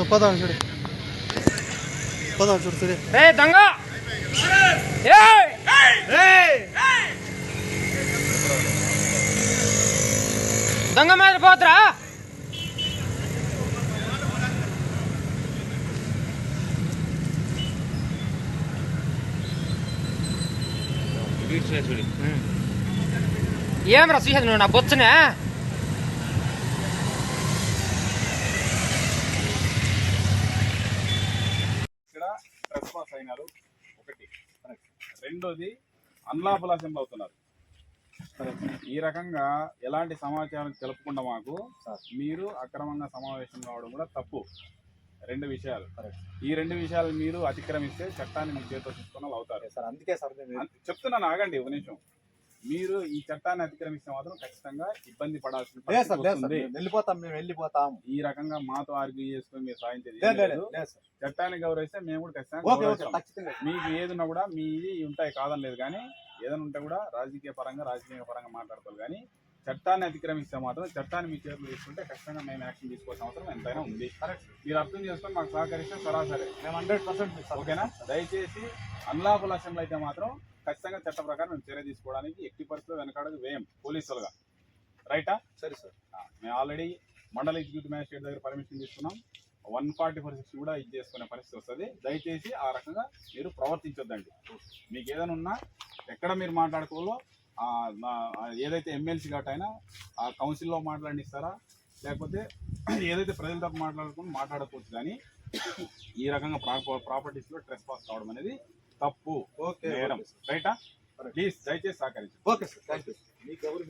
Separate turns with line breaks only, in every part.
పదాలు చూడు సరే
దొంగ దొంగ మీద పోతురా ఏమరా చూసేది నువ్వు నా బొచ్చనే
అయినారు ఒకటి. రెండోది అన్లాఫుల్ అసెంబ్లీ అవుతున్నారు. ఈ రకంగా ఎలాంటి సమాచారం తెలుపకుండా మాకు మీరు అక్రమంగా సమావేశం కావడం కూడా తప్పు. రెండు విషయాలు. ఈ రెండు విషయాలు మీరు అతిక్రమిస్తే చట్టాన్ని మీ చేతిలో తీసుకున్న వాళ్ళు అవుతారు సార్. అందుకే సార్ చెప్తున్నాను, ఆగండి ఒక నిమిషం. మీరు ఈ చట్టాన్ని అతిక్రమిస్తే మాత్రం ఖచ్చితంగా ఇబ్బంది పడాల్సిన
వెళ్ళిపోతాం.
ఈ రకంగా మాతో ఆర్గ్యూ చేసుకుని మీరు సాధించేది చట్టాన్ని గౌరవిస్తే మేము కూడా ఖచ్చితంగా మీకు ఏదున్నా కూడా మీది ఉంటాయి కాదని లేదు, కానీ ఏదైనా ఉంటే కూడా రాజకీయ పరంగా మాట్లాడుకోవాలి. కానీ చట్టాన్ని అతిక్రమిస్తే మాత్రం చట్టాన్ని మీ చేతులు తీసుకుంటే ఖచ్చితంగా మేము యాక్షన్ తీసుకోవాల్సిన అవసరం ఎంతైనా ఉంది. మీరు అర్థం చేసుకొని మాకు సహకరిస్తే సరాసరి మేము 100% ఓకేనా. దయచేసి అన్లాఫుల్ అసెంబ్లీ అయితే మాత్రం ఖచ్చితంగా చట్ట ప్రకారం మేము చర్య తీసుకోవడానికి ఎట్టి పరిస్థితుల్లో వెనకాడదు వేయం పోలీసులుగా. రైటా? సరే సార్. మేము ఆల్రెడీ మండల ఎగ్జిక్యూటివ్ మ్యాజిస్ట్రేట్ దగ్గర పర్మిషన్ తీసుకున్నాం. 144 కూడా ఇది చేసుకునే పరిస్థితి వస్తుంది. దయచేసి ఆ రకంగా మీరు ప్రవర్తించొద్దండి. మీకు ఏదైనా ఉన్నా ఎక్కడ మీరు మాట్లాడుకోవాలో ఏదైతే ఎమ్మెల్సీ గట్టయినా ఆ కౌన్సిల్లో మాట్లాడిస్తారా, లేకపోతే ఏదైతే ప్రజలతో మాట్లాడుకోవచ్చు. కానీ ఈ రకంగా ప్రాపర్టీస్లో ట్రెస్ పాస్ కావడం అనేది తప్పు. ఓకే మేడం, రైటా? ప్లీజ్ దయచేసి సహకరించండి. Okay sir, thank you. మీకు ఎవరు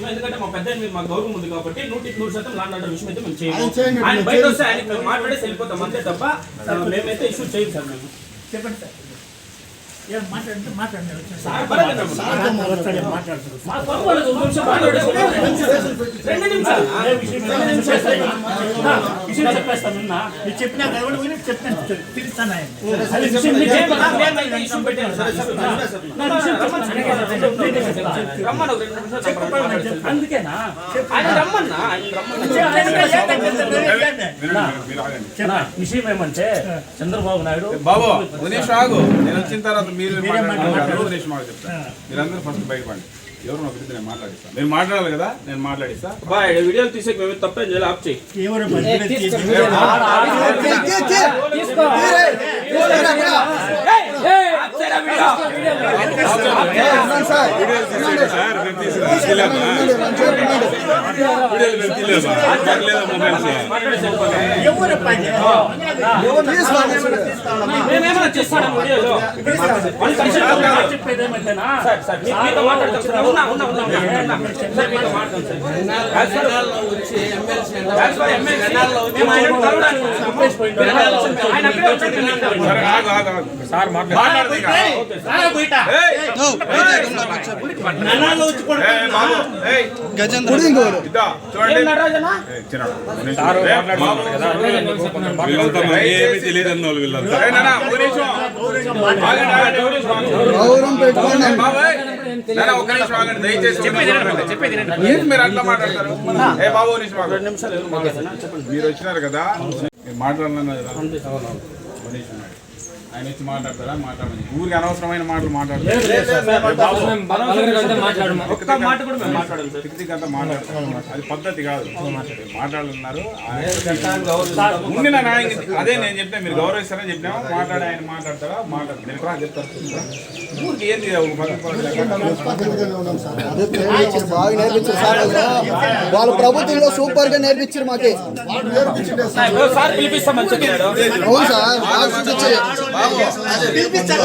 ఎందుకంటే మా పెద్ద మా గౌరవం ఉంది కాబట్టి 100% లాండ్ ఆర్డర్ విషయం అయితే మేము చేయము. ఆయన బయట వస్తే ఆయనకి మేము మాట్లాడేసి వెళ్ళిపోతాం అంతే తప్ప మేమైతే ఇష్యూ చేయం సార్. మేము చెప్పండి సార్.
చెప్పినా
అందుకేనా విషయం ఏమంటే చంద్రబాబు నాయుడు
బాబు నేను వచ్చిన తర్వాత మీరందరూ ఫస్ట్ బయటపడండి. ఎవరు ఒకటి నేను మాట్లాడిస్తాను. మీరు మాట్లాడాలి కదా, నేను మాట్లాడిస్తా.
వీడియోలు తీసే మేము తప్పేం చేయాలి. ఆప్ చేయి.
ఏమి తెలియదు వీళ్ళంతా మీరు అట్లా మాట్లాడతారు. మీరు వచ్చినారు కదా, మీరు మాట్లాడలేదు కదా, ఆయన వచ్చి మాట్లాడతారా? మాట్లాడమని ఊరికి అనవసరమైన మాటలు మాట్లాడతారు. అది పద్ధతి కాదు. మాట్లాడుతున్నారు ఉండిన న్యాయం. అదే నేను చెప్పా, మీరు గౌరవిస్తారని చెప్పినాము. మాట్లాడి ఆయన మాట్లాడతారా? మాట్లాడతారు. చెప్తారు ఊరికి ఏంది
బాగా నేర్పించారు. వాళ్ళ ప్రభుత్వంలో సూపర్ గా నేర్పించారు మాకే. అవును సార్, పిలిపించాలి.